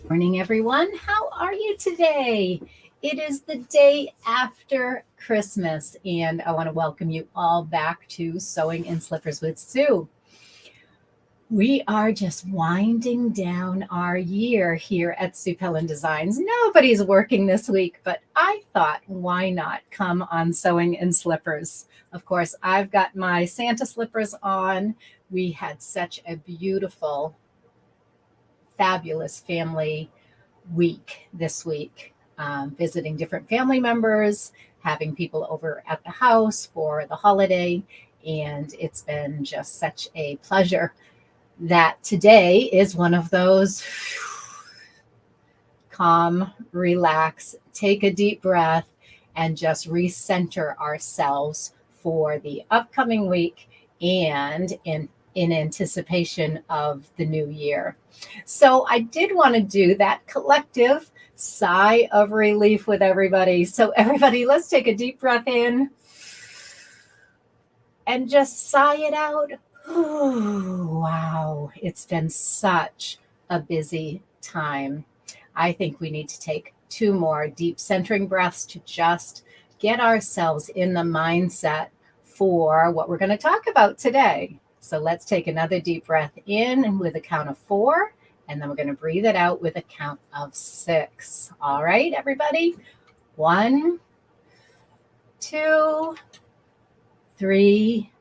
Morning, everyone. How are you today? It is the day after Christmas, and I want to welcome you all back to Sewing in Slippers with Sue. We are just winding down our year here at Sue Pellin Designs. Nobody's working this week, but I thought, why not come on Sewing in Slippers? Of course, I've got my Santa slippers on. We had such a beautiful, fabulous family week this week, visiting different family members, having people over at the house for the holiday. And it's been just such a pleasure that today is one of those calm, relax, take a deep breath, and just recenter ourselves for the upcoming week and in anticipation of the new year. So I did want to do that collective sigh of relief with everybody. So everybody, let's take a deep breath in and just sigh it out. Wow, it's been such a busy time. I think we need to take two more deep centering breaths to just get ourselves in the mindset for what we're going to talk about today. So let's take another deep breath in with a count of 4, and then we're going to breathe it out with a count of 6. All right, everybody. 1, 2, 3,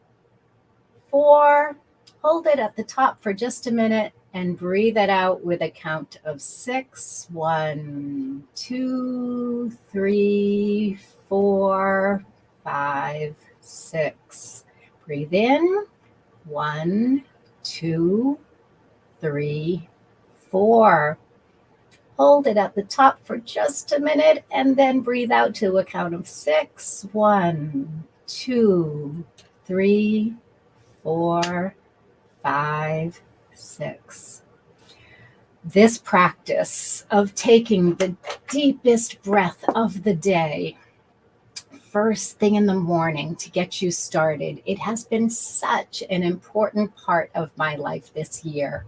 4. Hold it at the top for just a minute and breathe it out with a count of 6. 1, 2, 3, 4, 5, 6. Breathe in. 1, 2, 3, 4. Hold it at the top for just a minute and then breathe out to a count of 6. 1, 2, 3, 4, 5, 6. This practice of taking the deepest breath of the day first thing in the morning to get you started, it has been such an important part of my life this year.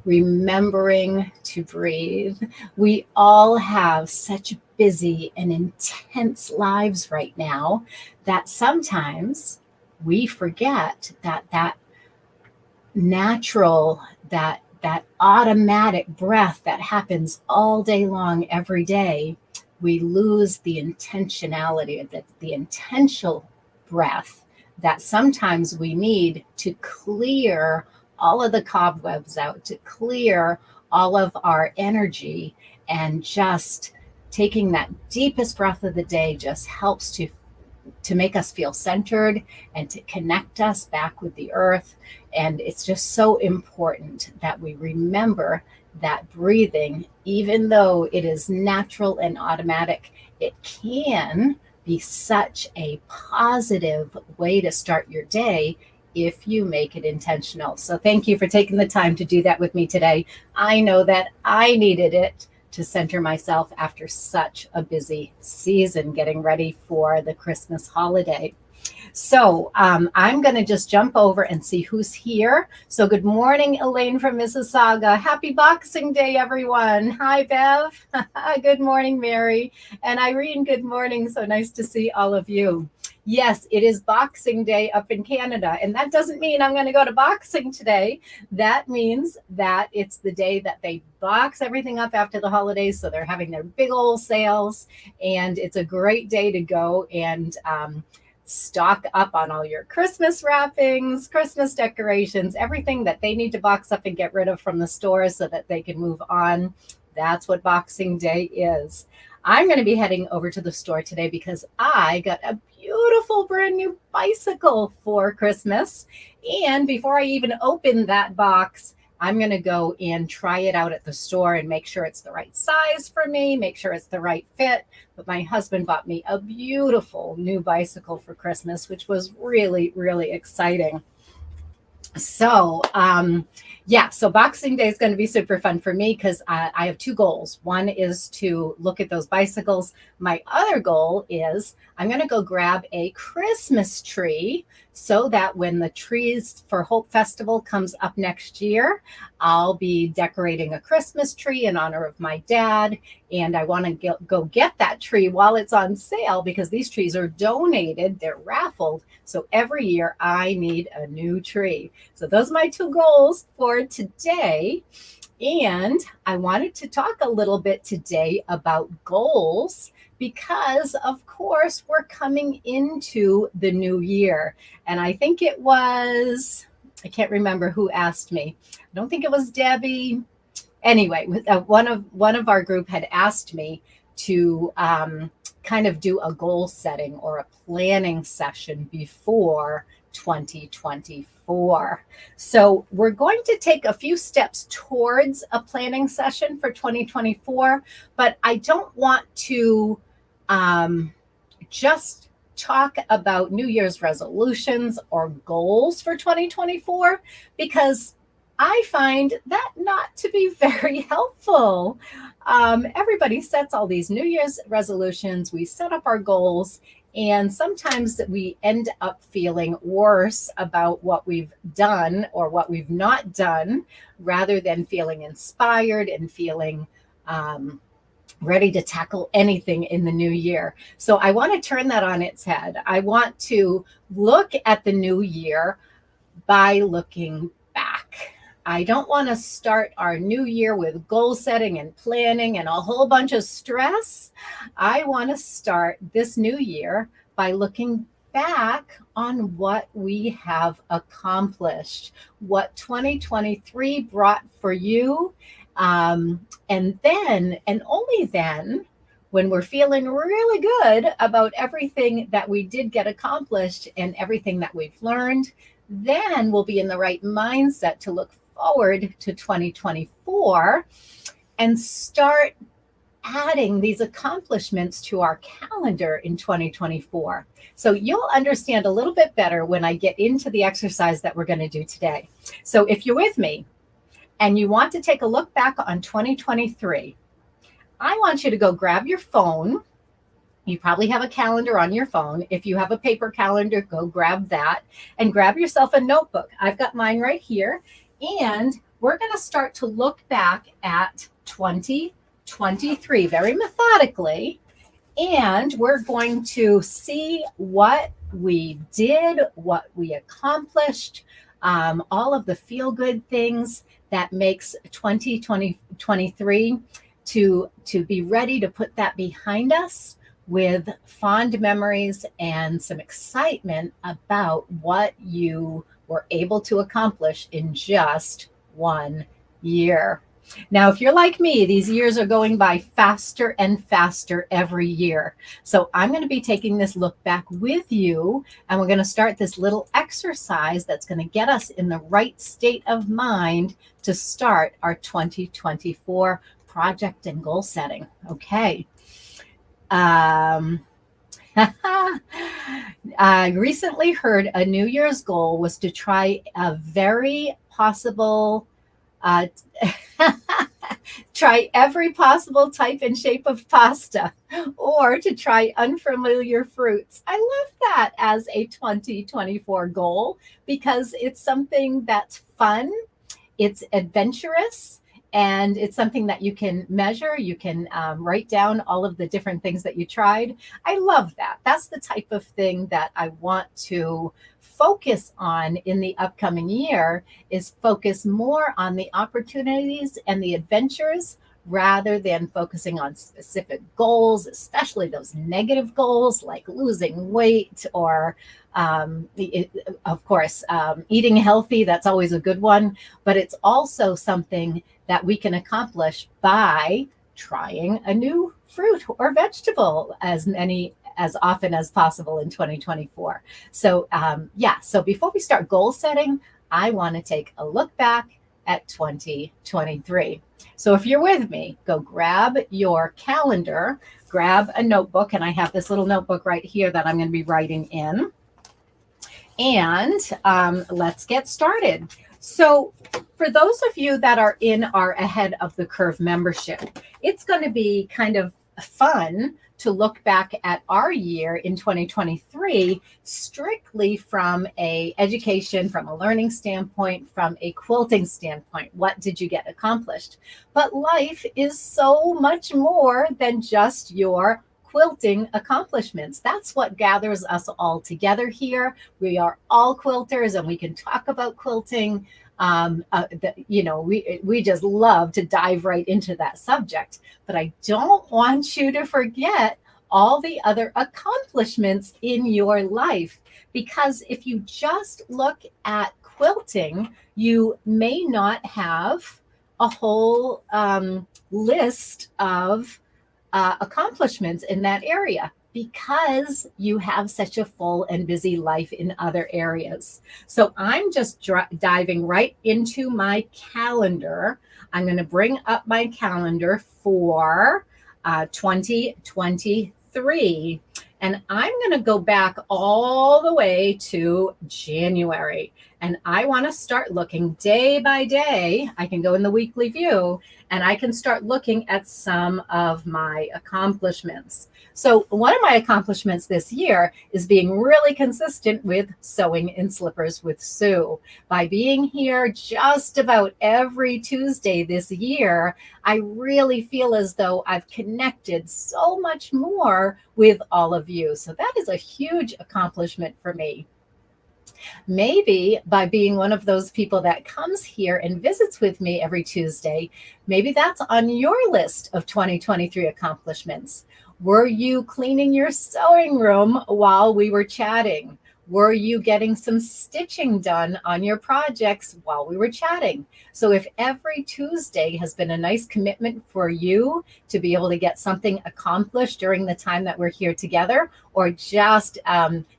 Remembering to breathe. We all have such busy and intense lives right now that sometimes we forget that natural, that automatic breath that happens all day long every day. We lose the intentionality of the intentional breath that sometimes we need to clear all of the cobwebs out, to clear all of our energy. And just taking that deepest breath of the day just helps to make us feel centered and to connect us back with the earth. And it's just so important that we remember that breathing, even though it is natural and automatic, it can be such a positive way to start your day if you make it intentional. So thank you for taking the time to do that with me today. I know that I needed it to center myself after such a busy season getting ready for the Christmas holiday. So I'm going to just jump over and see who's here. So good morning, Elaine from Mississauga. Happy Boxing Day, everyone. Hi, Bev. Good morning, Mary. And Irene, good morning. So nice to see all of you. Yes, it is Boxing Day up in Canada. And that doesn't mean I'm going to go to boxing today. That means that it's the day that they box everything up after the holidays. So they're having their big old sales. And it's a great day to go and stock up on all your Christmas wrappings, Christmas decorations, everything that they need to box up and get rid of from the stores so that they can move on. That's what Boxing Day is. I'm going to be heading over to the store today because I got a beautiful brand new bicycle for Christmas. And before I even open that box, I'm going to go and try it out at the store and make sure it's the right size for me, make sure it's the right fit. But my husband bought me a beautiful new bicycle for Christmas, which was really, really exciting. So, Yeah, so Boxing Day is going to be super fun for me because I have two goals. One is to look at those bicycles. My other goal is I'm going to go grab a Christmas tree so that when the Trees for Hope Festival comes up next year, I'll be decorating a Christmas tree in honor of my dad. And I want to go get that tree while it's on sale because these trees are donated, they're raffled. So every year I need a new tree. So those are my two goals for today. And I wanted to talk a little bit today about goals because, of course, we're coming into the new year. And I think it was, I can't remember who asked me. I don't think it was Debbie. Anyway, one of our group had asked me to kind of do a goal setting or a planning session before 2024. So we're going to take a few steps towards a planning session for 2024, but I don't want to just talk about New Year's resolutions or goals for 2024 because I find that not to be very helpful. Everybody sets all these New Year's resolutions, we set up our goals, and sometimes we end up feeling worse about what we've done or what we've not done rather than feeling inspired and feeling ready to tackle anything in the new year. So I want to turn that on its head. I want to look at the new year by looking back. I don't want to start our new year with goal setting and planning and a whole bunch of stress. I want to start this new year by looking back on what we have accomplished, what 2023 brought for you. And then, and only then, when we're feeling really good about everything that we did get accomplished and everything that we've learned, then we'll be in the right mindset to look forward to 2024 and start adding these accomplishments to our calendar in 2024. So you'll understand a little bit better when I get into the exercise that we're going to do today. So if you're with me and you want to take a look back on 2023, I want you to go grab your phone. You probably have a calendar on your phone. If you have a paper calendar, go grab that and grab yourself a notebook. I've got mine right here. And we're going to start to look back at 2023 very methodically. And we're going to see what we did, what we accomplished, all of the feel-good things that makes 2023 to be ready to put that behind us with fond memories and some excitement about what you were able to accomplish in just 1 year. Now, if you're like me, these years are going by faster and faster every year. So I'm going to be taking this look back with you, and we're going to start this little exercise that's going to get us in the right state of mind to start our 2024 project and goal setting. Okay. I recently heard a New Year's goal was to try a very possible, try every possible type and shape of pasta, or to try unfamiliar fruits. I love that as a 2024 goal because it's something that's fun, it's adventurous, and it's something that you can measure. You can write down all of the different things that you tried. I love that. That's the type of thing that I want to focus on in the upcoming year, is focus more on the opportunities and the adventures rather than focusing on specific goals, especially those negative goals like losing weight or of course, eating healthy. That's always a good one, but it's also something that we can accomplish by trying a new fruit or vegetable as often as possible in 2024. So so before we start goal setting, I want to take a look back at 2023. So if you're with me, go grab your calendar, grab a notebook, and I have this little notebook right here that I'm going to be writing in. And let's get started. So, for those of you that are in our Ahead of the Curve membership, it's going to be kind of fun to look back at our year in 2023 strictly from a education, from a learning standpoint, from a quilting standpoint. What did you get accomplished? But life is so much more than just your quilting accomplishments. That's what gathers us all together here. We are all quilters and we can talk about quilting. We just love to dive right into that subject. But I don't want you to forget all the other accomplishments in your life, because if you just look at quilting, you may not have a whole list of accomplishments in that area because you have such a full and busy life in other areas. So I'm just diving right into my calendar. I'm going to bring up my calendar for 2023. And I'm going to go back all the way to January. And I want to start looking day by day. I can go in the weekly view and I can start looking at some of my accomplishments. So one of my accomplishments this year is being really consistent with Sewing in Slippers with Sue. By being here just about every Tuesday this year, I really feel as though I've connected so much more with all of you. So that is a huge accomplishment for me. Maybe by being one of those people that comes here and visits with me every Tuesday, maybe that's on your list of 2023 accomplishments. Were you cleaning your sewing room while we were chatting? Were you getting some stitching done on your projects while we were chatting? So if every Tuesday has been a nice commitment for you to be able to get something accomplished during the time that we're here together, or just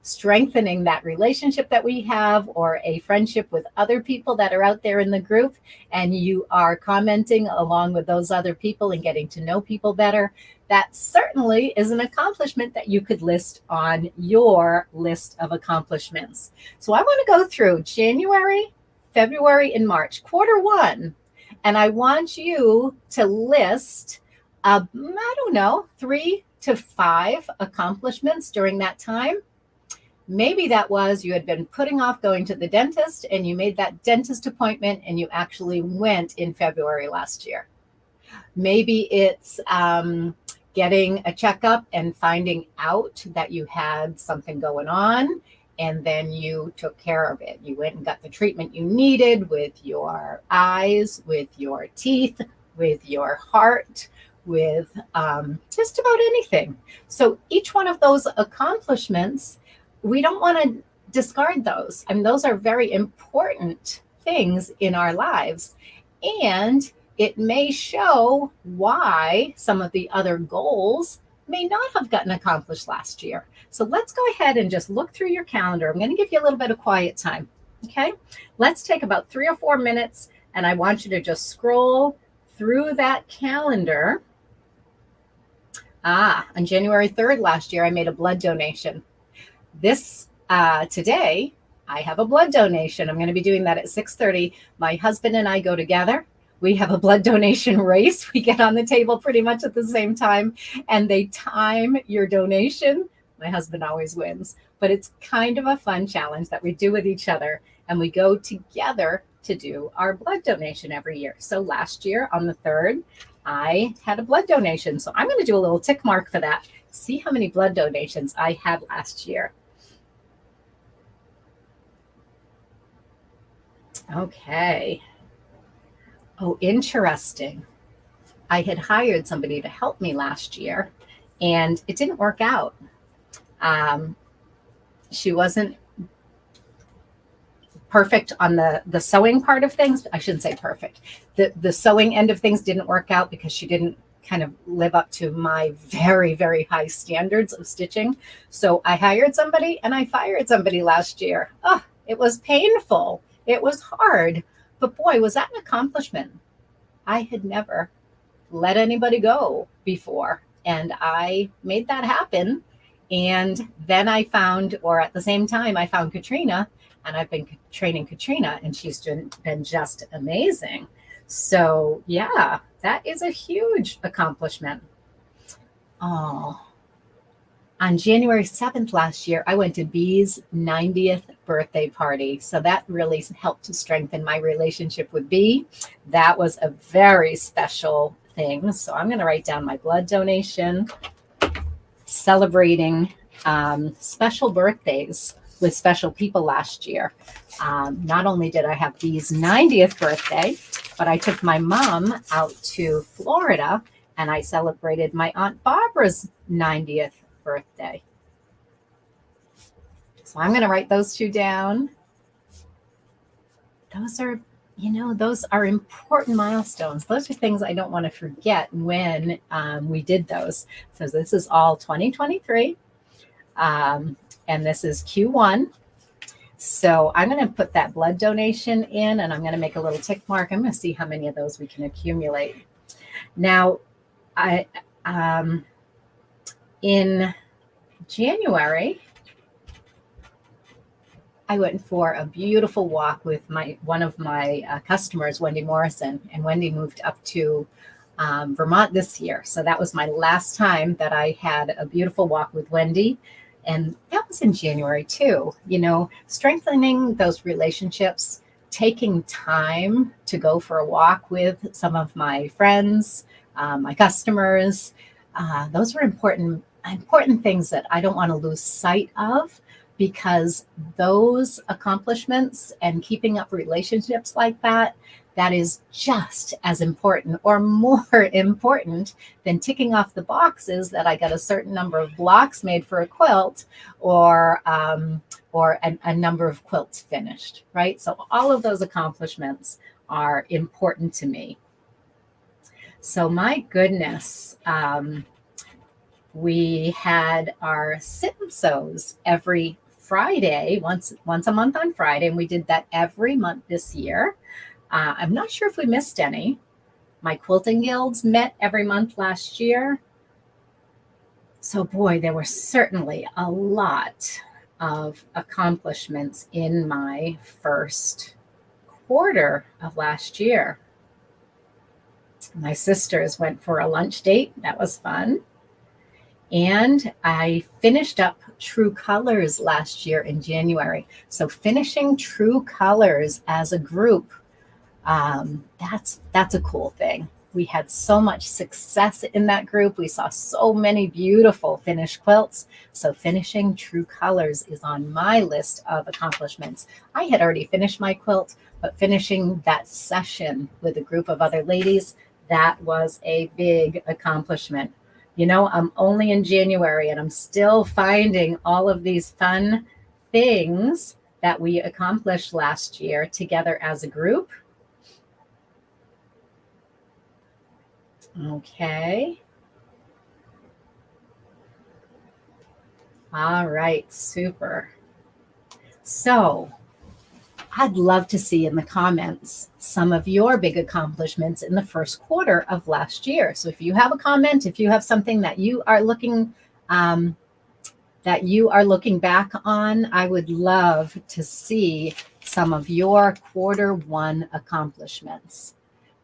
strengthening that relationship that we have, or a friendship with other people that are out there in the group, and you are commenting along with those other people and getting to know people better, that certainly is an accomplishment that you could list on your list of accomplishments. So I want to go through January, February, and March, quarter one, and I want you to list, 3 to 5 accomplishments during that time. Maybe that was you had been putting off going to the dentist and you made that dentist appointment and you actually went in February last year. Maybe it's getting a checkup and finding out that you had something going on, and then you took care of it. You went and got the treatment you needed with your eyes, with your teeth, with your heart, with just about anything. So each one of those accomplishments, we don't want to discard those. I mean, those are very important things in our lives. And it may show why some of the other goals may not have gotten accomplished last year. So let's go ahead and just look through your calendar. I'm going to give you a little bit of quiet time. Okay, let's take about 3 or 4 minutes, and I want you to just scroll through that calendar. On January 3rd last year, I made a blood donation. Today, I have a blood donation. I'm going to be doing that at 6:30. My husband and I go together. We have a blood donation race. We get on the table pretty much at the same time, and they time your donation. My husband always wins, but it's kind of a fun challenge that we do with each other, and we go together to do our blood donation every year. So last year on the 3rd, I had a blood donation. So I'm going to do a little tick mark for that. See how many blood donations I had last year. Okay. Oh, interesting. I had hired somebody to help me last year, and it didn't work out. She wasn't perfect on the sewing part of things. I shouldn't say perfect. The sewing end of things didn't work out because she didn't kind of live up to my very, very high standards of stitching. So I hired somebody and I fired somebody last year. Oh, it was painful. It was hard. But boy, was that an accomplishment. I had never let anybody go before, and I made that happen. And then I found, or at the same time, I found Katrina, and I've been training Katrina, and she's been just amazing. So, yeah, that is a huge accomplishment. Oh, on January 7th last year, I went to Bee's 90th birthday party. So that really helped to strengthen my relationship with Bee. That was a very special thing. So I'm going to write down my blood donation, celebrating special birthdays with special people last year. Not only did I have Bee's 90th birthday, but I took my mom out to Florida and I celebrated my Aunt Barbara's 90th birthday. So I'm going to write those two down. Those are important milestones. Those are things I don't want to forget when we did those. So this is all 2023. And this is Q1. So I'm going to put that blood donation in, and I'm going to make a little tick mark. I'm going to see how many of those we can accumulate. Now, in January, I went for a beautiful walk with one of my customers, Wendy Morrison, and Wendy moved up to Vermont this year. So that was my last time that I had a beautiful walk with Wendy. And that was in January too. Strengthening those relationships, taking time to go for a walk with some of my friends, my customers. Those are important things that I don't want to lose sight of, because those accomplishments and keeping up relationships like that is just as important or more important than ticking off the boxes that I got a certain number of blocks made for a quilt, or a number of quilts finished, right? So all of those accomplishments are important to me. So my goodness, we had our sit and sews every Friday, once a month on Friday, and we did that every month this year. I'm not sure if we missed any. My quilting guilds met every month last year. So boy, there were certainly a lot of accomplishments in my first quarter of last year. My sisters went for a lunch date. That was fun. And I finished up True Colors last year in January. So finishing True Colors as a group, that's a cool thing. We had so much success in that group. We saw so many beautiful finished quilts. So finishing True Colors is on my list of accomplishments. I had already finished my quilt, but finishing that session with a group of other ladies, that was a big accomplishment. I'm only in January and I'm still finding all of these fun things that we accomplished last year together as a group. Okay. All right, super. So I'd love to see in the comments some of your big accomplishments in the first quarter of last year. So if you have a comment, if you have something that you are looking back on, I would love to see some of your quarter one accomplishments.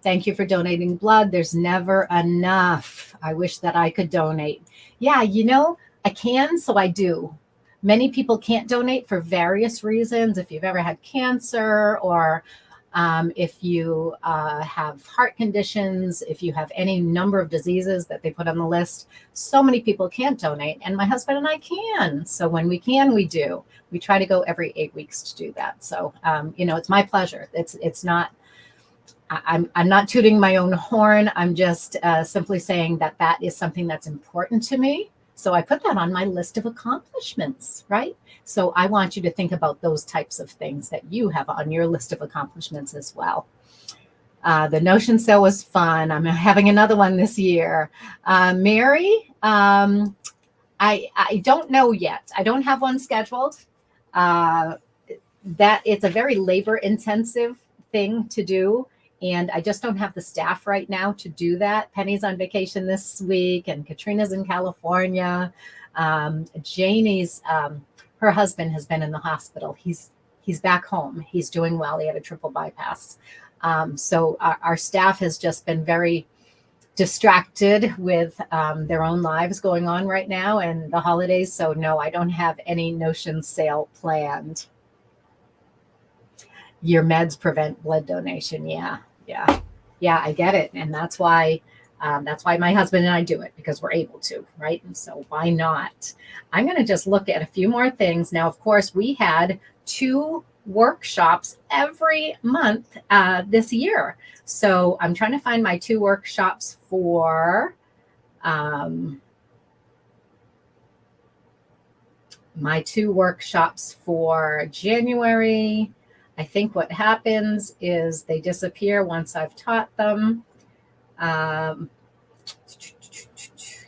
Thank you for donating blood. There's never enough. I wish that I could donate. Yeah, I can, so I do. Many people can't donate for various reasons. If you've ever had cancer, or if you have heart conditions, if you have any number of diseases that they put on the list, so many people can't donate. And my husband and I can. So when we can, we do. We try to go every 8 weeks to do that. So, it's my pleasure. It's not, I'm not tooting my own horn. I'm just simply saying that is something that's important to me. So I put that on my list of accomplishments, right? So I want you to think about those types of things that you have on your list of accomplishments as well. The Notion sale was fun. I'm having another one this year. Mary, I don't know yet. I don't have one scheduled. That it's a very labor intensive thing to do. And I just don't have the staff right now to do that. Penny's on vacation this week, and Katrina's in California. Janie's, her husband has been in the hospital. He's back home. He's doing well. He had a triple bypass. So our staff has just been very distracted with their own lives going on right now and the holidays. So no, I don't have any Notion sale planned. Your meds prevent blood donation. Yeah, I get it. And that's why my husband and I do it, because we're able to, right? And so why not? I'm going to just look at a few more things. Now, of course, we had 2 workshops every month this year. So I'm trying to find my 2 workshops for January. I think what happens is they disappear once I've taught them.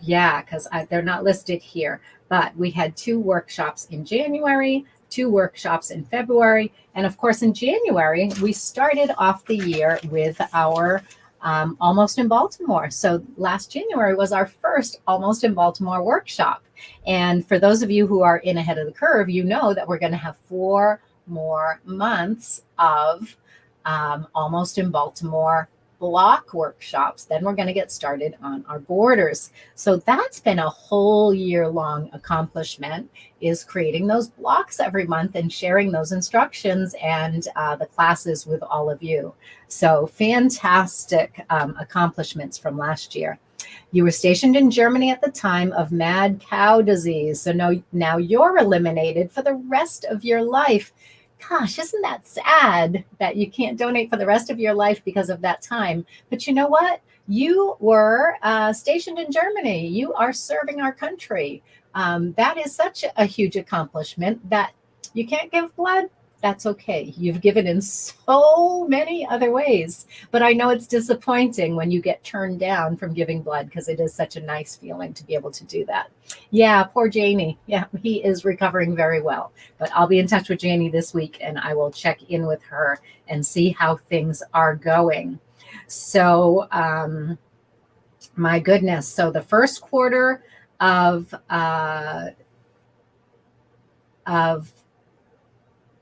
Because they're not listed here. But we had 2 workshops in January, 2 workshops in February. And of course, in January, we started off the year with our Almost in Baltimore. So last January was our first Almost in Baltimore workshop. And for those of you who are in ahead of the curve, you know that we're going to have 4 more months of Almost in Baltimore block workshops. Then we're going to get started on our borders. So that's been a whole year long accomplishment, is creating those blocks every month and sharing those instructions and the classes with all of you. So fantastic accomplishments from last year. You were stationed in Germany at the time of mad cow disease. So now you're eliminated for the rest of your life. Gosh, isn't that sad that you can't donate for the rest of your life because of that time? But you know what? You were stationed in Germany. You are serving our country. That is such a huge accomplishment that you can't give blood. That's okay. You've given in so many other ways. But I know it's disappointing when you get turned down from giving blood, because it is such a nice feeling to be able to do that. Yeah, poor Janie. Yeah, he is recovering very well. But I'll be in touch with Janie this week, and I will check in with her and see how things are going. So, my goodness. So the first quarter of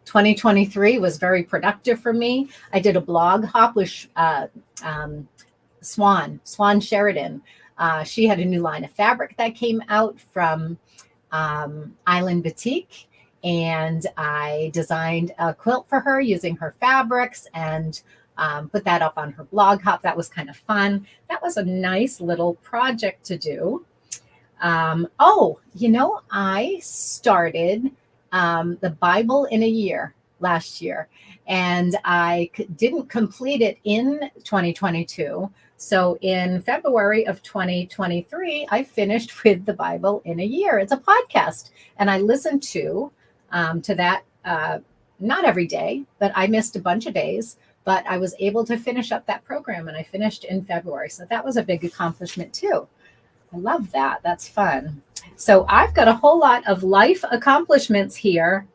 2023 was very productive for me. I did a blog hop with Swan Sheridan. She had a new line of fabric that came out from Island Boutique, and I designed a quilt for her using her fabrics and put that up on her blog hop. That was kind of fun. That was a nice little project to do. I started the Bible in a year last year, and I didn't complete it in 2022. So in February of 2023, I finished with the Bible in a year. It's a podcast, and I listened to that not every day, but I missed a bunch of days. But I was able to finish up that program, and I finished in February. So that was a big accomplishment too. I love that. That's fun. So I've got a whole lot of life accomplishments here,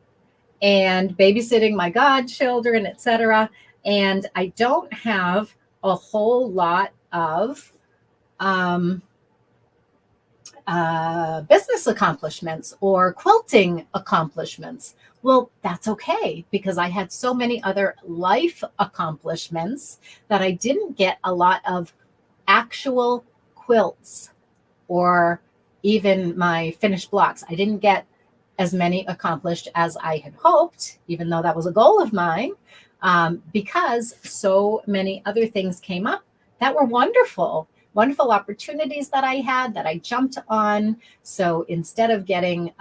and babysitting my godchildren, etc. And I don't have a whole lot of business accomplishments or quilting accomplishments. Well, that's okay, because I had so many other life accomplishments that I didn't get a lot of actual quilts or even my finished blocks. I didn't get as many accomplished as I had hoped, even though that was a goal of mine, because so many other things came up that were wonderful opportunities that I had that I jumped on. So instead of getting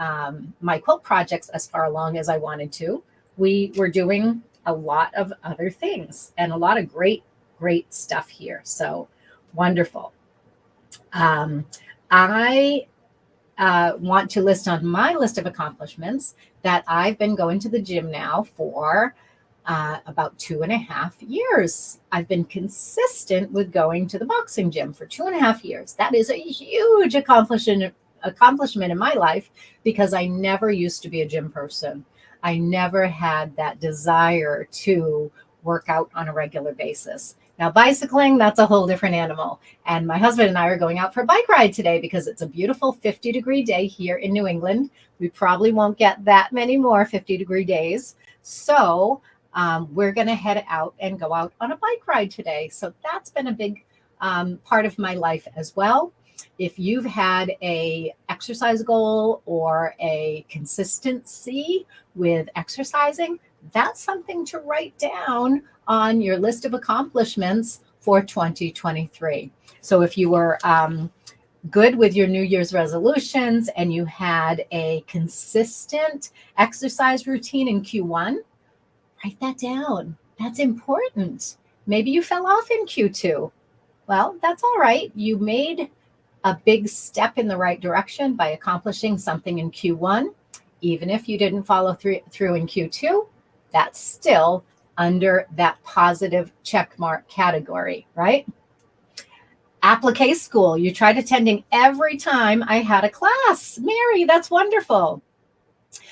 my quilt projects as far along as I wanted to, we were doing a lot of other things and a lot of great stuff here. So wonderful. I want to list on my list of accomplishments that I've been going to the gym now for about 2.5 years. I've been consistent with going to the boxing gym for 2.5 years. That is a huge accomplishment in my life, because I never used to be a gym person. I never had that desire to work out on a regular basis. Now, bicycling, that's a whole different animal. And my husband and I are going out for a bike ride today because it's a beautiful 50-degree day here in New England. We probably won't get that many more 50-degree days. So we're going to head out and go out on a bike ride today. So that's been a big part of my life as well. If you've had a exercise goal or a consistency with exercising, that's something to write down on your list of accomplishments for 2023. So if you were good with your New Year's resolutions and you had a consistent exercise routine in Q1, write that down. That's important. Maybe you fell off in Q2. Well, that's all right. You made a big step in the right direction by accomplishing something in Q1. Even if you didn't follow through in Q2, that's still under that positive check mark category, right? Applique school. You tried attending every time I had a class. Mary, that's wonderful.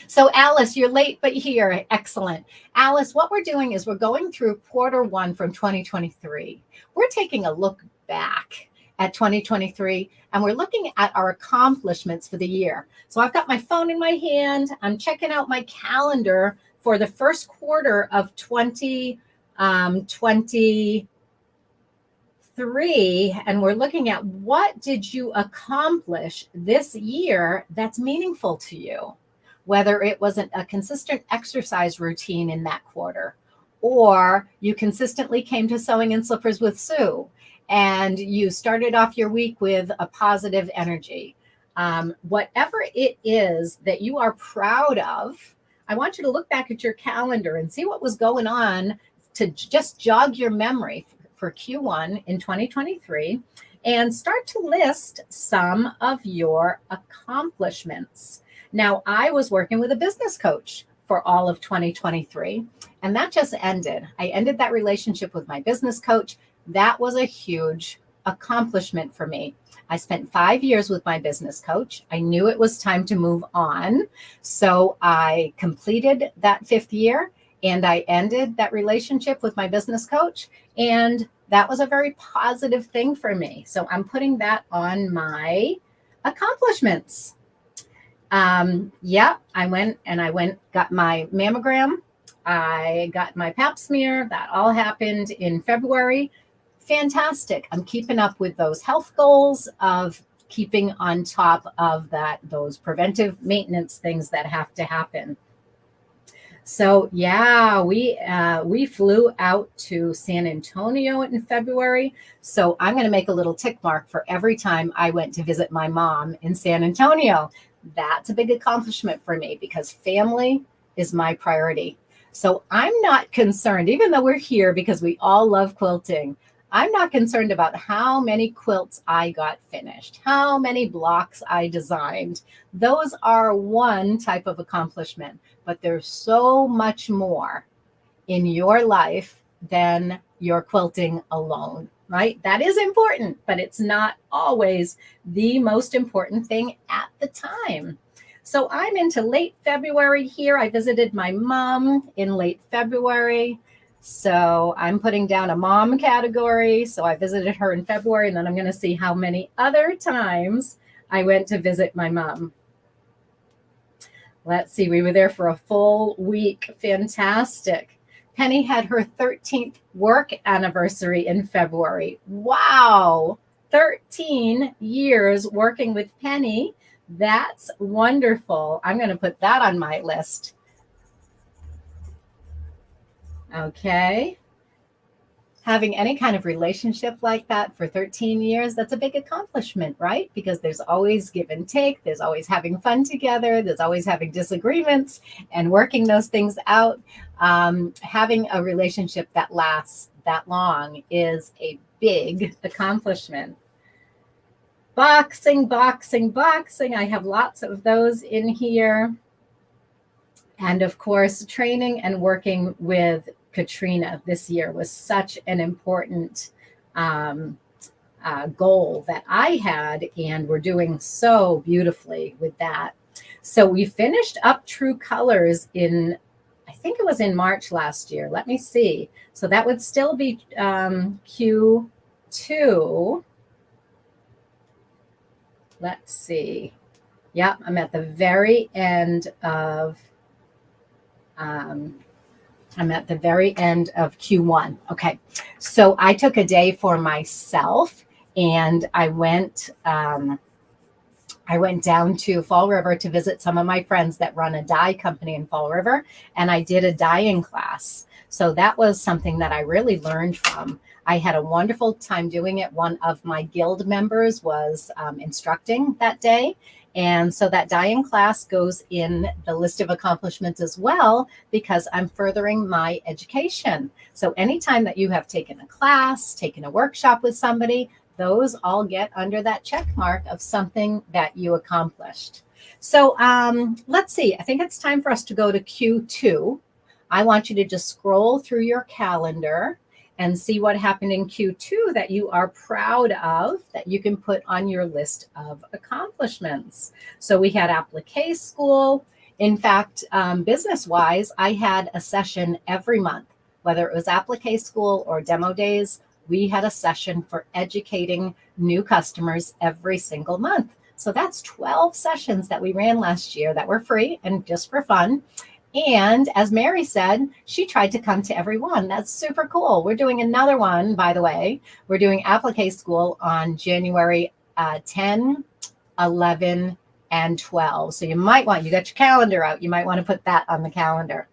So Alice, you're late, but here. Excellent. Alice, what we're doing is we're going through Q1 from 2023. We're taking a look back at 2023, and we're looking at our accomplishments for the year. So I've got my phone in my hand. I'm checking out my calendar for the first quarter of 2023, and we're looking at what did you accomplish this year that's meaningful to you, whether it wasn't a consistent exercise routine in that quarter, or you consistently came to Sewing in Slippers with Sue, and you started off your week with a positive energy. Whatever it is that you are proud of, I want you to look back at your calendar and see what was going on to just jog your memory for Q1 in 2023 and start to list some of your accomplishments. Now, I was working with a business coach for all of 2023, and that just ended. I ended that relationship with my business coach. That was a huge accomplishment for me. I spent 5 years with my business coach. I knew it was time to move on. So I completed that 5th year and I ended that relationship with my business coach. And that was a very positive thing for me. So I'm putting that on my accomplishments. I got my mammogram. I got my pap smear. That all happened in February. Fantastic. I'm keeping up with those health goals of keeping on top of those preventive maintenance things that have to happen. So we flew out to San Antonio in February. So I'm going to make a little tick mark for every time I went to visit my mom in San Antonio. That's a big accomplishment for me because family is my priority. So I'm not concerned, even though we're here because we all love quilting, I'm not concerned about how many quilts I got finished, how many blocks I designed. Those are one type of accomplishment, but there's so much more in your life than your quilting alone, right? That is important, but it's not always the most important thing at the time. So I'm into late February here. I visited my mom in late February. So I'm putting down a mom category. So I visited her in February, and then I'm going to see how many other times I went to visit my mom. Let's see. We were there for a full week. Fantastic. Penny had her 13th work anniversary in February. Wow. 13 years working with Penny. That's wonderful. I'm going to put that on my list. Okay. Having any kind of relationship like that for 13 years, that's a big accomplishment, right? Because there's always give and take. There's always having fun together. There's always having disagreements and working those things out. Having a relationship that lasts that long is a big accomplishment. Boxing. I have lots of those in here. And of course, training and working with Katrina this year was such an important goal that I had, and we're doing so beautifully with that. So we finished up True Colors in, I think it was in March last year. Let me see. So that would still be Q2. Let's see. Yep, I'm at the very end of Q1. Okay, so I took a day for myself, and I went down to Fall River to visit some of my friends that run a dye company in Fall River, and I did a dyeing class. So that was something that I really learned from. I had a wonderful time doing it. One of my guild members was instructing that day. And so that dyeing class goes in the list of accomplishments as well, because I'm furthering my education. So anytime that you have taken a class, taken a workshop with somebody, those all get under that check mark of something that you accomplished. So let's see. I think it's time for us to go to Q2. I want you to just scroll through your calendar and see what happened in Q2 that you are proud of, that you can put on your list of accomplishments. So we had applique school. In fact, business-wise, I had a session every month, whether it was applique school or demo days. We had a session for educating new customers every single month. So that's 12 sessions that we ran last year that were free and just for fun. And as Mary said, she tried to come to every one. That's super cool. We're doing another one, by the way. We're doing applique school on January 10, 11, and 12. So you got your calendar out. You might want to put that on the calendar.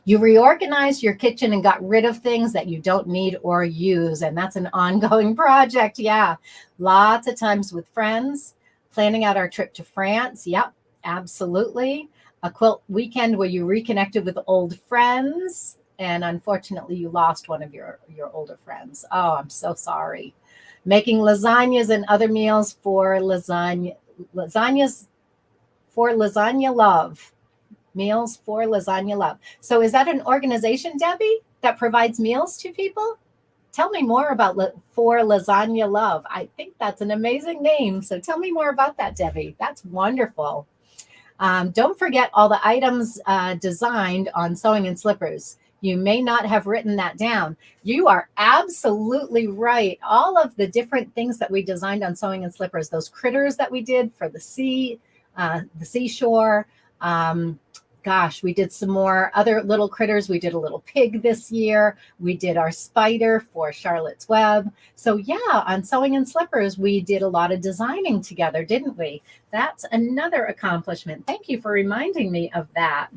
You reorganized your kitchen and got rid of things that you don't need or use. And that's an ongoing project. Yeah. Lots of times with friends, planning out our trip to France. Yep, absolutely. A quilt weekend where you reconnected with old friends. And unfortunately, you lost one of your older friends. Oh, I'm so sorry. Making lasagnas and other meals for lasagna love. Meals for Lasagna Love. So is that an organization, Debbie, that provides meals to people? Tell me more about For Lasagna Love. I think that's an amazing name. So tell me more about that, Debbie. That's wonderful. Don't forget all the items designed on Sewing and Slippers. You may not have written that down. You are absolutely right. All of the different things that we designed on Sewing and Slippers, those critters that we did for the seashore, gosh, we did some more other little critters. We did a little pig this year. We did our spider for Charlotte's Web. So yeah, on Sewing and Slippers, we did a lot of designing together, didn't we? That's another accomplishment. Thank you for reminding me of that.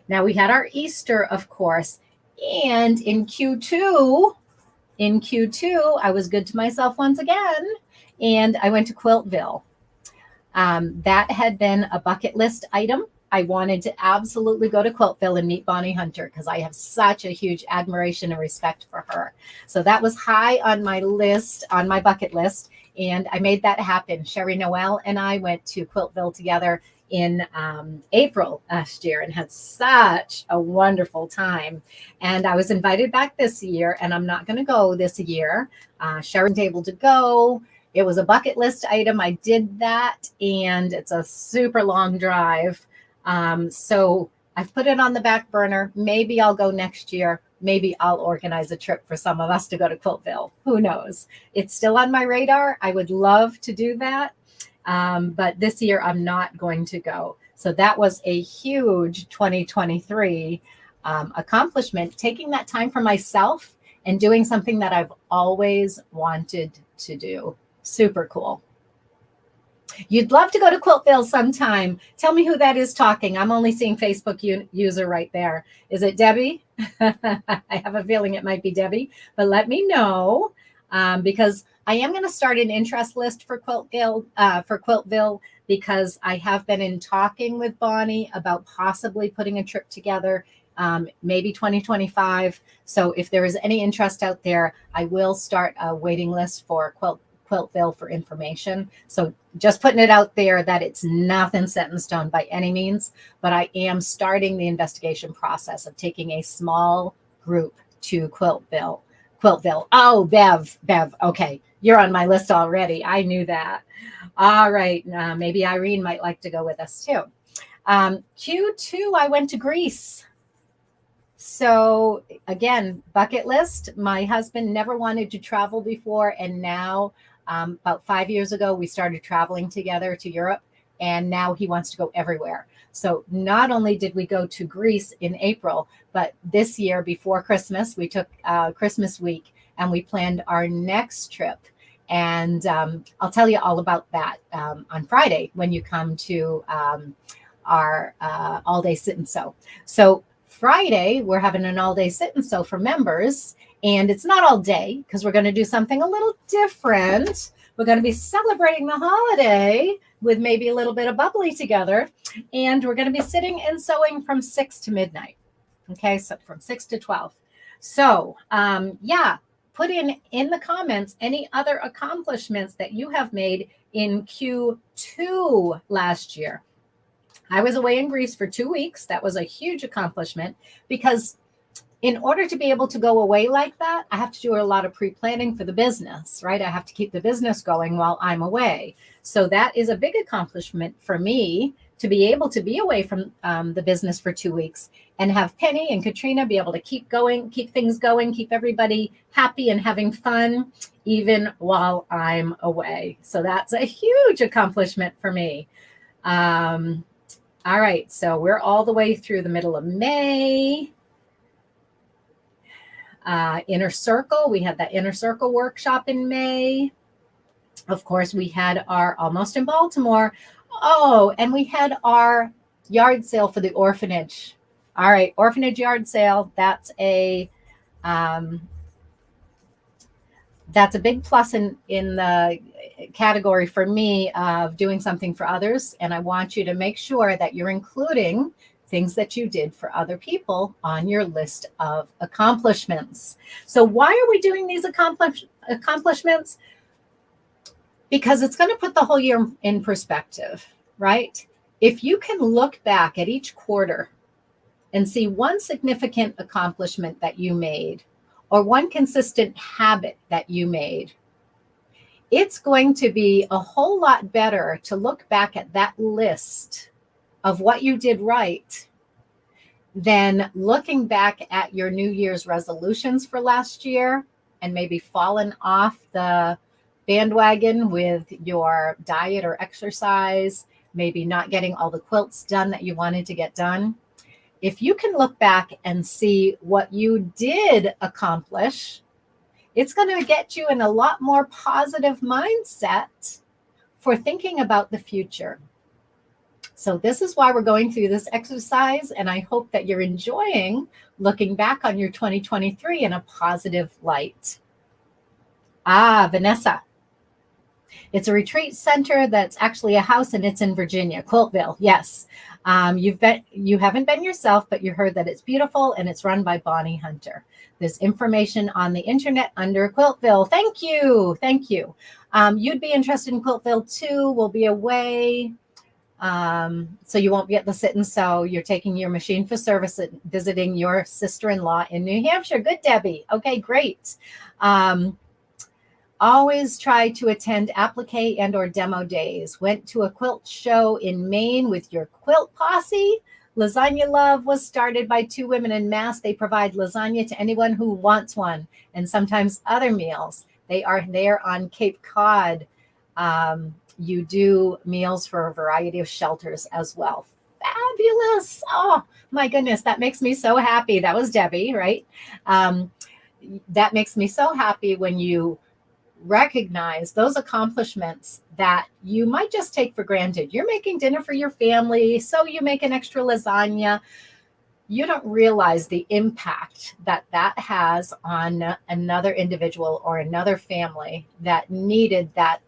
Now we had our Easter, of course, and in Q2, I was good to myself once again, and I went to Quiltville. That had been a bucket list item. I wanted to absolutely go to Quiltville and meet Bonnie Hunter because I have such a huge admiration and respect for her. So that was high on my list, on my bucket list, and I made that happen. Sherry Noel and I went to Quiltville together in April last year and had such a wonderful time. And I was invited back this year, and I'm not going to go this year. Sherry's able to go. It was a bucket list item. I did that, and it's a super long drive. So I've put it on the back burner. Maybe I'll go next year. Maybe I'll organize a trip for some of us to go to Quiltville. Who knows? It's still on my radar. I would love to do that. But this year I'm not going to go. So that was a huge 2023 accomplishment, taking that time for myself and doing something that I've always wanted to do. Super cool. You'd love to go to Quiltville sometime. Tell me who that is talking. I'm only seeing Facebook user right there. Is it Debbie? I have a feeling it might be Debbie, but let me know because I am going to start an interest list for Quiltville because I have been in talking with Bonnie about possibly putting a trip together, maybe 2025. So if there is any interest out there, I will start a waiting list for Quiltville for information. So just putting it out there that it's nothing set in stone by any means, but I am starting the investigation process of taking a small group to Quiltville. Oh, Bev. Okay. You're on my list already. I knew that. All right. Maybe Irene might like to go with us too. Q2, I went to Greece. So again, bucket list. My husband never wanted to travel before. And now, about 5 years ago, we started traveling together to Europe. And now he wants to go everywhere. So not only did we go to Greece in April, but this year before Christmas, we took Christmas week and we planned our next trip. And I'll tell you all about that on Friday when you come to our all day sit and sew. So Friday, we're having an all day sit and sew for members. And it's not all day because we're going to do something a little different. We're going to be celebrating the holiday with maybe a little bit of bubbly together. And we're going to be sitting and sewing from 6 to midnight. Okay, so from 6 to 12. So, yeah, put in the comments any other accomplishments that you have made in Q2 last year. I was away in Greece for 2 weeks. That was a huge accomplishment because in order to be able to go away like that, I have to do a lot of pre-planning for the business, right? I have to keep the business going while I'm away. So that is a big accomplishment for me to be able to be away from the business for 2 weeks and have Penny and Katrina be able to keep going, keep things going, keep everybody happy and having fun, even while I'm away. So that's a huge accomplishment for me. All right, so we're all the way through the middle of May. Inner Circle, we had that Inner Circle workshop in May. Of course, we had our Almost in Baltimore. Oh, and we had our yard sale for the orphanage. All right, orphanage yard sale. That's a big plus in the category for me of doing something for others. And I want you to make sure that you're including things that you did for other people on your list of accomplishments. So why are we doing these accomplishments? Because it's going to put the whole year in perspective, right? If you can look back at each quarter and see one significant accomplishment that you made or one consistent habit that you made, it's going to be a whole lot better to look back at that list of what you did right than looking back at your New Year's resolutions for last year and maybe fallen off the bandwagon with your diet or exercise, maybe not getting all the quilts done that you wanted to get done. If you can look back and see what you did accomplish, it's going to get you in a lot more positive mindset for thinking about the future. So this is why we're going through this exercise, and I hope that you're enjoying looking back on your 2023 in a positive light. Vanessa. It's a retreat center that's actually a house, and it's in Virginia, Quiltville. Yes. You haven't been yourself, but you heard that it's beautiful and it's run by Bonnie Hunter. There's information on the internet under Quiltville. Thank you. Thank you. You'd be interested in Quiltville too. We'll be away. So you won't be at the sit and sew. You're taking your machine for service and visiting your sister-in-law in New Hampshire. Good, Debbie. Okay, great. Always try to attend applique and or demo days. Went to a quilt show in Maine with your quilt posse. Lasagna Love was started by 2 women in Mass. They provide lasagna to anyone who wants one, and sometimes other meals. They are there on Cape Cod. You do meals for a variety of shelters as well. Fabulous. Oh, my goodness. That makes me so happy. That was Debbie, right? That makes me so happy when you recognize those accomplishments that you might just take for granted. You're making dinner for your family, so you make an extra lasagna. You don't realize the impact that has on another individual or another family that needed that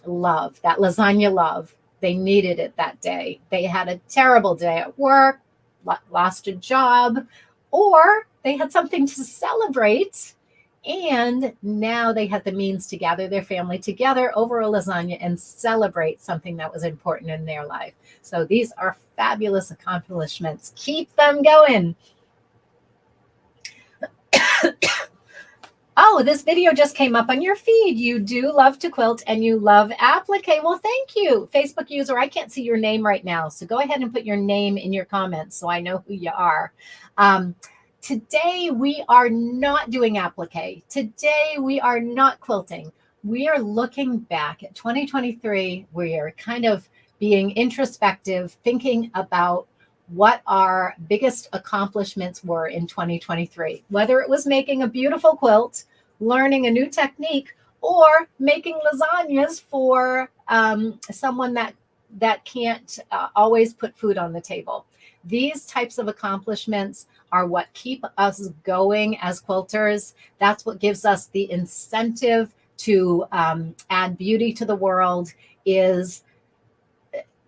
love, that lasagna love. They needed it that day. They had a terrible day at work, lost a job, or they had something to celebrate. And now they had the means to gather their family together over a lasagna and celebrate something that was important in their life. So these are fabulous accomplishments. Keep them going. Oh, this video just came up on your feed. You do love to quilt and you love applique. Well, thank you, Facebook user. I can't see your name right now, so go ahead and put your name in your comments so I know who you are. Today, we are not doing applique. Today, we are not quilting. We are looking back at 2023. We are kind of being introspective, thinking about what our biggest accomplishments were in 2023, whether it was making a beautiful quilt, learning a new technique, or making lasagnas for someone that can't always put food on the table. These types of accomplishments are what keep us going as quilters. That's what gives us the incentive to add beauty to the world, is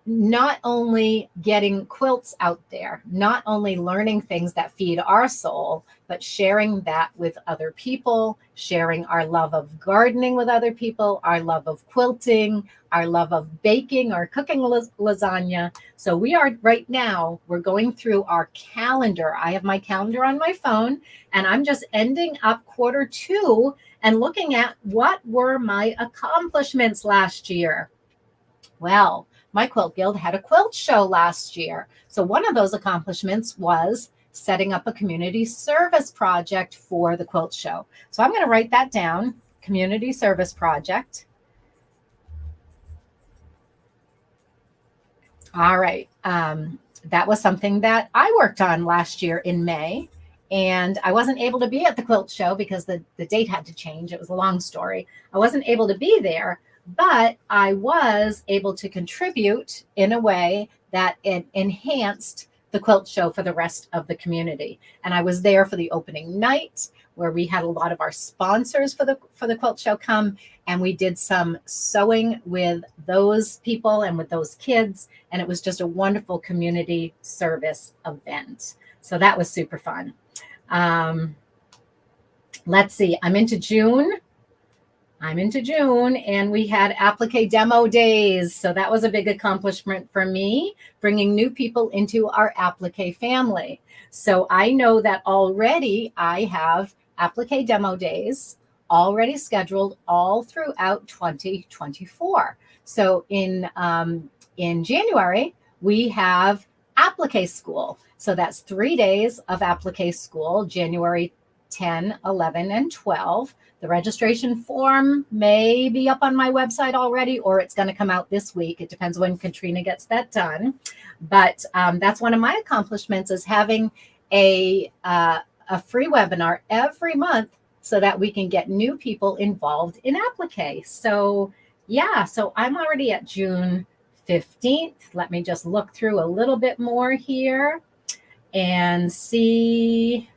not only getting quilts out there, not only learning things that feed our soul, but sharing that with other people, sharing our love of gardening with other people, our love of quilting, our love of baking or cooking lasagna. So we are right now, we're going through our calendar. I have my calendar on my phone, and I'm just ending up Q2 and looking at what were my accomplishments last year. Well, my Quilt Guild had a quilt show last year. So one of those accomplishments was setting up a community service project for the quilt show. So I'm going to write that down, community service project. All right. That was something that I worked on last year in May. And I wasn't able to be at the quilt show because the date had to change. It was a long story. I wasn't able to be there, but I was able to contribute in a way that it enhanced the quilt show for the rest of the community. And I was there for the opening night, where we had a lot of our sponsors for the quilt show come, and we did some sewing with those people and with those kids, and it was just a wonderful community service event. So that was super fun. Let's see, I'm into June, and we had applique demo days. So that was a big accomplishment for me, bringing new people into our applique family. So I know that already I have applique demo days already scheduled all throughout 2024. So in January, we have applique school. So that's 3 days of applique school, January 10, 11, and 12. The registration form may be up on my website already, or it's going to come out this week. It depends when Katrina gets that done. But that's one of my accomplishments, is having a free webinar every month so that we can get new people involved in applique. So yeah, so I'm already at June 15th. Let me just look through a little bit more here and see.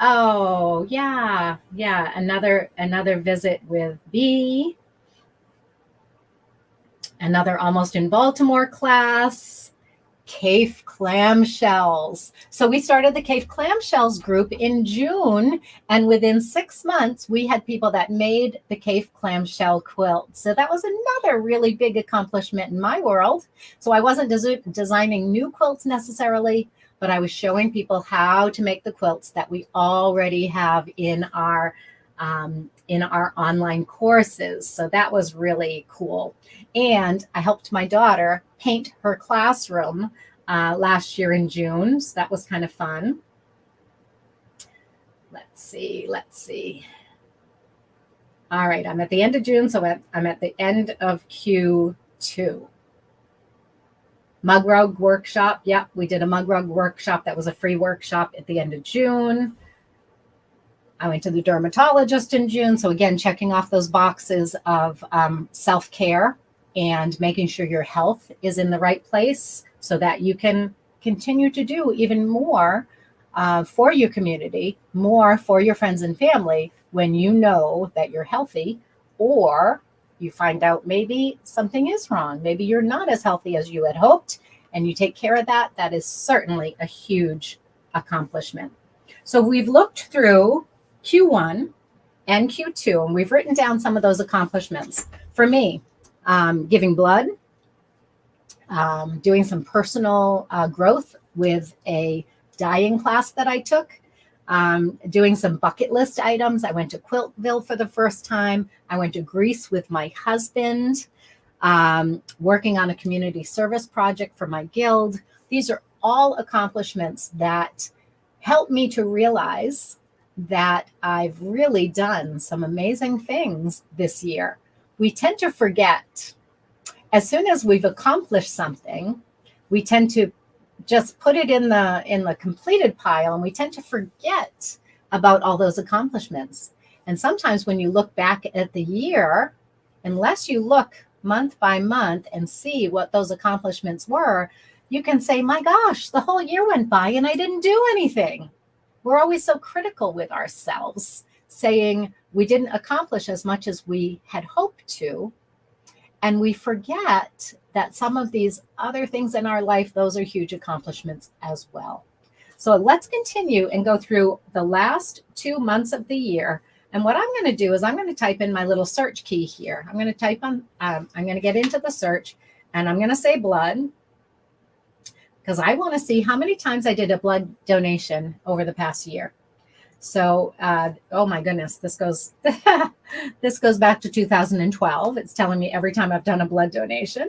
Oh, yeah. Another visit with B. Another Almost in Baltimore class. Cave clamshells. So we started the Cave clamshells group in June, and within 6 months, we had people that made the Cave clamshell quilt. So that was another really big accomplishment in my world. So I wasn't designing new quilts necessarily, but I was showing people how to make the quilts that we already have in our online courses. So that was really cool. And I helped my daughter paint her classroom last year in June. So that was kind of fun. Let's see. All right, I'm at the end of June, so I'm at the end of Q2. Mug rug workshop. Yep, we did a mug rug workshop. That was a free workshop at the end of June. I went to the dermatologist in June. So again, checking off those boxes of self-care and making sure your health is in the right place so that you can continue to do even more for your community, more for your friends and family when you know that you're healthy, or you find out maybe something is wrong. Maybe you're not as healthy as you had hoped, and you take care of that. That is certainly a huge accomplishment. So we've looked through Q1 and Q2, and we've written down some of those accomplishments. For me, giving blood, doing some personal growth with a dyeing class that I took, doing some bucket list items. I went to Quiltville for the first time. I went to Greece with my husband, working on a community service project for my guild. These are all accomplishments that help me to realize that I've really done some amazing things this year. We tend to forget. As soon as we've accomplished something, we tend to just put it in the completed pile, and we tend to forget about all those accomplishments. And sometimes when you look back at the year, unless you look month by month and see what those accomplishments were, you can say, my gosh, the whole year went by and I didn't do anything. We're always so critical with ourselves, saying we didn't accomplish as much as we had hoped to. And we forget that some of these other things in our life, those are huge accomplishments as well. So let's continue and go through the last 2 months of the year. And what I'm going to do is I'm going to type in my little search key here. I'm going to type on, I'm going to get into the search, and I'm going to say blood, because I want to see how many times I did a blood donation over the past year. So, oh my goodness, this goes this goes back to 2012. It's telling me every time I've done a blood donation.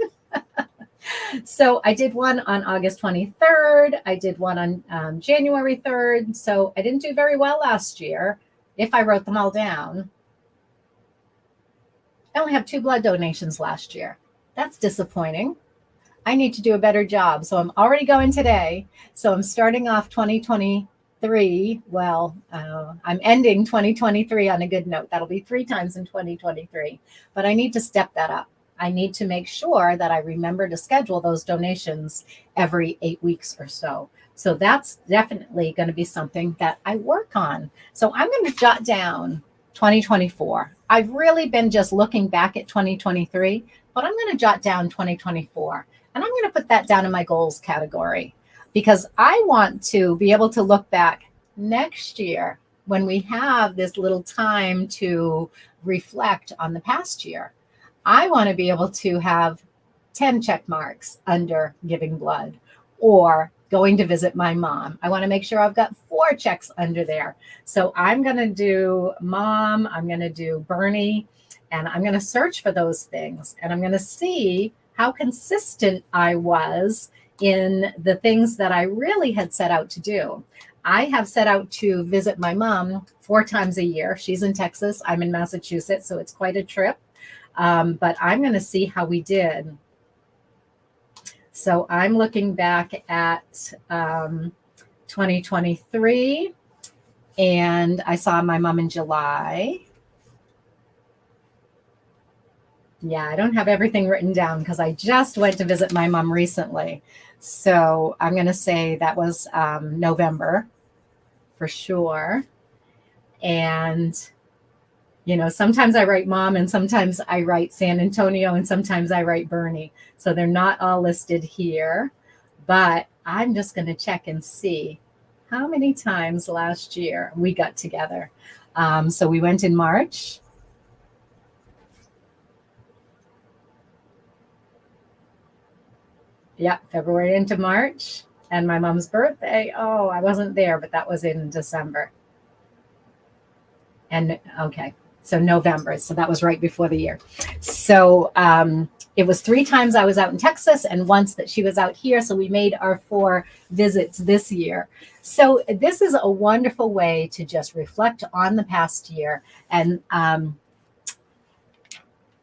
So I did one on August 23rd. I did one on January 3rd. So I didn't do very well last year. If I wrote them all down, I only have 2 blood donations last year. That's disappointing. I need to do a better job. So I'm already going today. So I'm starting off 2023. Well, I'm ending 2023 on a good note. That'll be 3 times in 2023. But I need to step that up. I need to make sure that I remember to schedule those donations every 8 weeks or so. So that's definitely going to be something that I work on. So I'm going to jot down 2024. I've really been just looking back at 2023, but I'm going to jot down 2024. And I'm going to put that down in my goals category, because I want to be able to look back next year when we have this little time to reflect on the past year. I want to be able to have 10 check marks under giving blood or going to visit my mom. I want to make sure I've got 4 checks under there. So I'm going to do mom, I'm going to do Bernie, and I'm going to search for those things. And I'm going to see how consistent I was in the things that I really had set out to do. I have set out to visit my mom 4 times a year. She's in Texas. I'm in Massachusetts, so it's quite a trip. But I'm going to see how we did. So I'm looking back at 2023, and I saw my mom in July. Yeah, I don't have everything written down because I just went to visit my mom recently. So I'm going to say that was November for sure. And, you know, sometimes I write mom and sometimes I write San Antonio and sometimes I write Bernie. So they're not all listed here, but I'm just going to check and see how many times last year we got together. So we went in March. Yeah, February into March. And my mom's birthday, oh, I wasn't there, but that was in December. And okay, so November. So that was right before the year. So it was 3 times I was out in Texas and once that she was out here. So we made our 4 visits this year. So this is a wonderful way to just reflect on the past year. And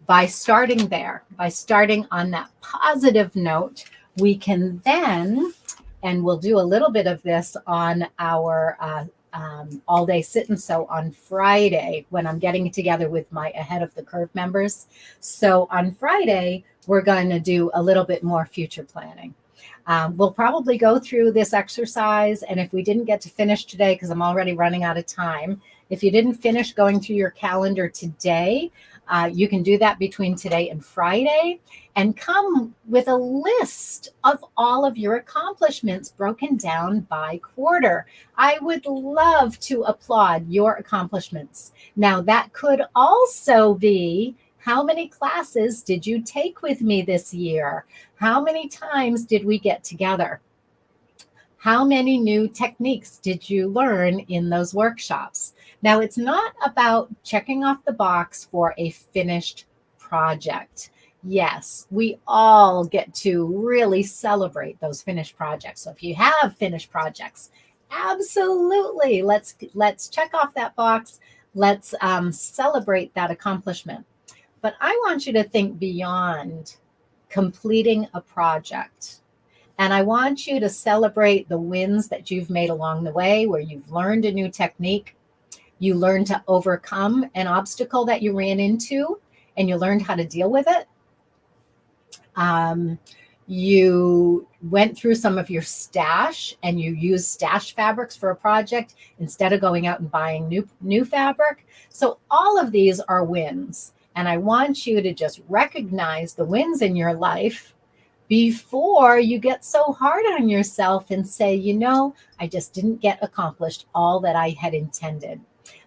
by starting there, by starting on that positive note, we can then, and we'll do a little bit of this on our all day sit and sew on Friday when I'm getting together with my Ahead of the Curve members. So on Friday, we're going to do a little bit more future planning. We'll probably go through this exercise. And if we didn't get to finish today, because I'm already running out of time, if you didn't finish going through your calendar today, you can do that between today and Friday and come with a list of all of your accomplishments broken down by quarter. I would love to applaud your accomplishments. Now, that could also be, how many classes did you take with me this year? How many times did we get together? How many new techniques did you learn in those workshops? Now, it's not about checking off the box for a finished project. Yes, we all get to really celebrate those finished projects. So if you have finished projects, absolutely, let's check off that box. Let's celebrate that accomplishment. But I want you to think beyond completing a project. And I want you to celebrate the wins that you've made along the way, where you've learned a new technique, you learned to overcome an obstacle that you ran into, and you learned how to deal with it. You went through some of your stash and you used stash fabrics for a project instead of going out and buying new fabric. So all of these are wins. And I want you to just recognize the wins in your life before you get so hard on yourself and say, I just didn't get accomplished all that I had intended.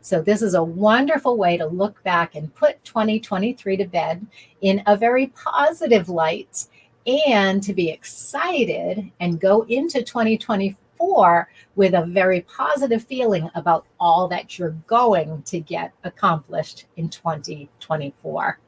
So this is a wonderful way to look back and put 2023 to bed in a very positive light, and to be excited and go into 2024 with a very positive feeling about all that you're going to get accomplished in 2024.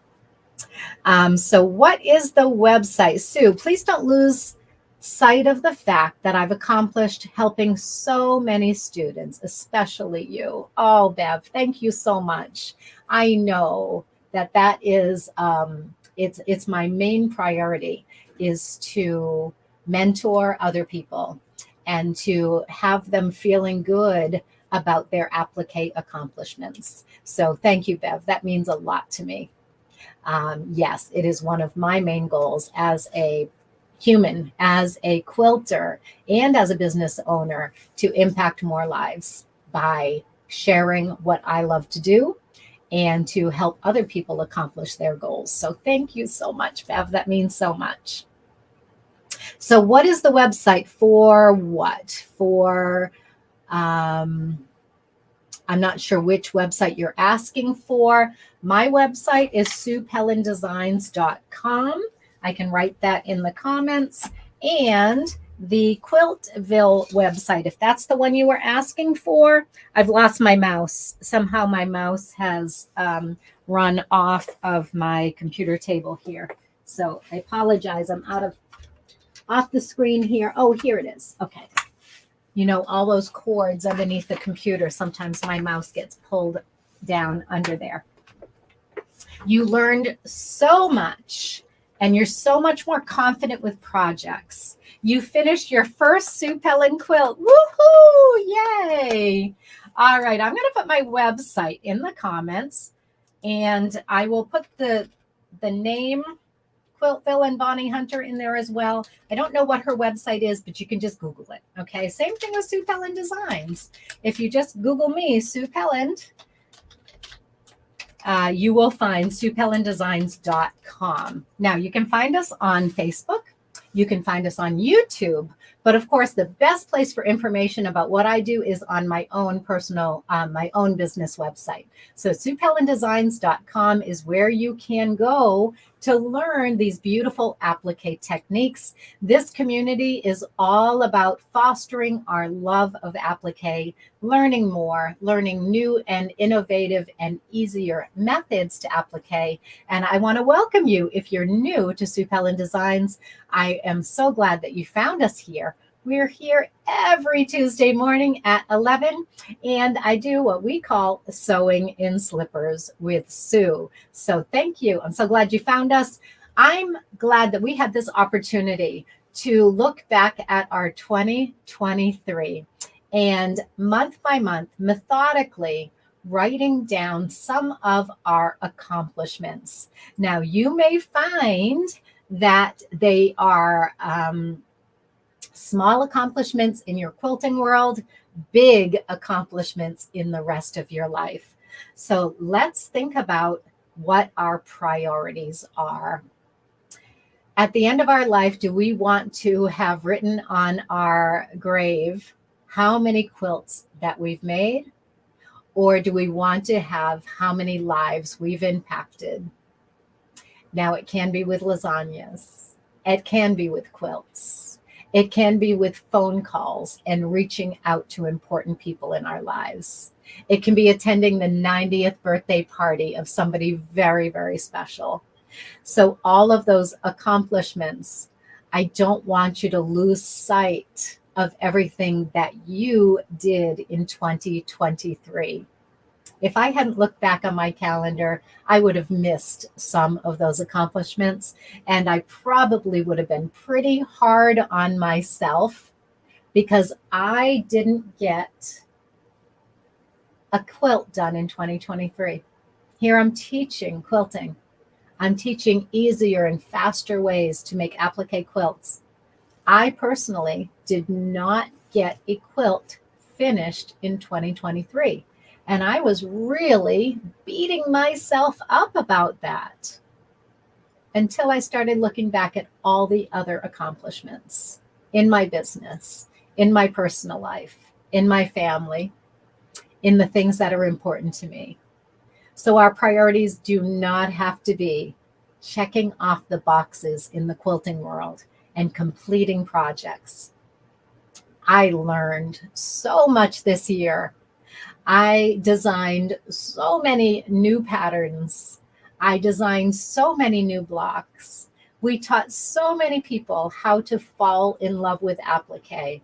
So what is the website? Sue, please don't lose sight of the fact that I've accomplished helping so many students, especially you. Oh, Bev, thank you so much. I know that is, it's my main priority, is to mentor other people and to have them feeling good about their applique accomplishments. So thank you, Bev. That means a lot to me. Yes, it is one of my main goals as a human, as a quilter, and as a business owner, to impact more lives by sharing what I love to do and to help other people accomplish their goals. So thank you so much, Bev. That means so much. So what is the website for what? For, I'm not sure which website you're asking for. My website is SuePellinDesigns.com. I can write that in the comments. And the Quiltville website, if that's the one you were asking for. I've lost my mouse. Somehow my mouse has run off of my computer table here. So I apologize. I'm off the screen here. Oh, here it is. Okay. All those cords underneath the computer, sometimes my mouse gets pulled down under there. You learned so much, and you're so much more confident with projects. You finished your first Sue Pellin quilt. Woohoo! Yay! All right, I'm going to put my website in the comments, and I will put the name Quiltville and Bonnie Hunter in there as well. I don't know what her website is, but you can just Google it. Okay. Same thing with Sue Pellin Designs. If you just Google me, Sue Pellin, you will find SuePellinDesigns.com. Now you can find us on Facebook. You can find us on YouTube. But of course, the best place for information about what I do is on my own personal, my own business website. So SuePellinDesigns.com is where you can go to learn these beautiful applique techniques. This community is all about fostering our love of applique, learning more, learning new and innovative and easier methods to applique. And I want to welcome you if you're new to Sue Pellin Designs. I am so glad that you found us here. We're here every Tuesday morning at 11, and I do what we call Sewing in Slippers with Sue. So thank you. I'm so glad you found us. I'm glad that we had this opportunity to look back at our 2023 and month by month, methodically writing down some of our accomplishments. Now, you may find that they are small accomplishments in your quilting world, big accomplishments in the rest of your life. So let's think about what our priorities are. At the end of our life, do we want to have written on our grave how many quilts that we've made? Or do we want to have how many lives we've impacted? Now, it can be with lasagnas. It can be with quilts. It can be with phone calls and reaching out to important people in our lives. It can be attending the 90th birthday party of somebody very, very special. So, all of those accomplishments, I don't want you to lose sight of everything that you did in 2023. If I hadn't looked back on my calendar, I would have missed some of those accomplishments. And I probably would have been pretty hard on myself because I didn't get a quilt done in 2023. Here I'm teaching quilting. I'm teaching easier and faster ways to make applique quilts. I personally did not get a quilt finished in 2023. And I was really beating myself up about that until I started looking back at all the other accomplishments in my business, in my personal life, in my family, in the things that are important to me. So our priorities do not have to be checking off the boxes in the quilting world and completing projects. I learned so much this year. I designed so many new patterns. I designed so many new blocks. We taught so many people how to fall in love with applique.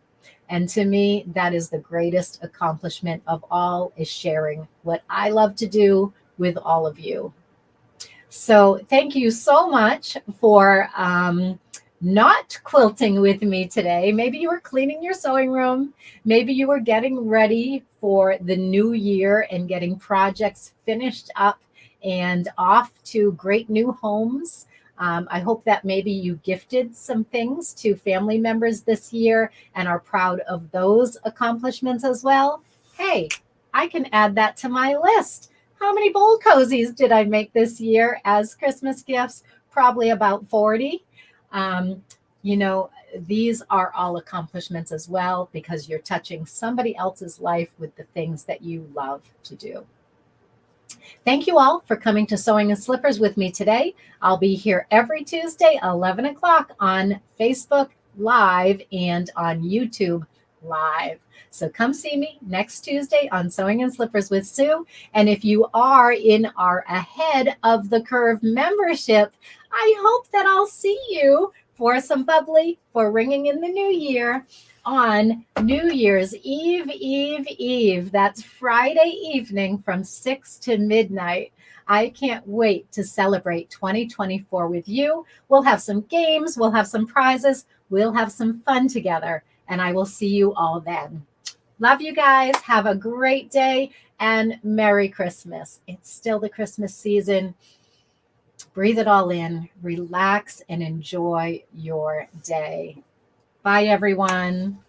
And to me, that is the greatest accomplishment of all, is sharing what I love to do with all of you. So thank you so much for not quilting with me today. Maybe you were cleaning your sewing room. Maybe you were getting ready for the new year and getting projects finished up and off to great new homes. I hope that maybe you gifted some things to family members this year and are proud of those accomplishments as well. Hey, I can add that to my list. How many bowl cozies did I make this year as Christmas gifts? Probably about 40. Um, these are all accomplishments as well because you're touching somebody else's life with the things that you love to do. Thank you all for coming to Sewing in Slippers with me today. I'll be here every Tuesday, 11 o'clock on Facebook Live and on YouTube Live. So come see me next Tuesday on Sewing in Slippers with Sue. And if you are in our Ahead of the Curve membership, I hope that I'll see you for some bubbly for ringing in the new year on New Year's Eve. That's Friday evening from 6 to midnight. I can't wait to celebrate 2024 with you. We'll have some games, we'll have some prizes, we'll have some fun together, and I will see you all then. Love you guys. Have a great day and Merry Christmas. It's still the Christmas season. Breathe it all in, relax, and enjoy your day. Bye, everyone.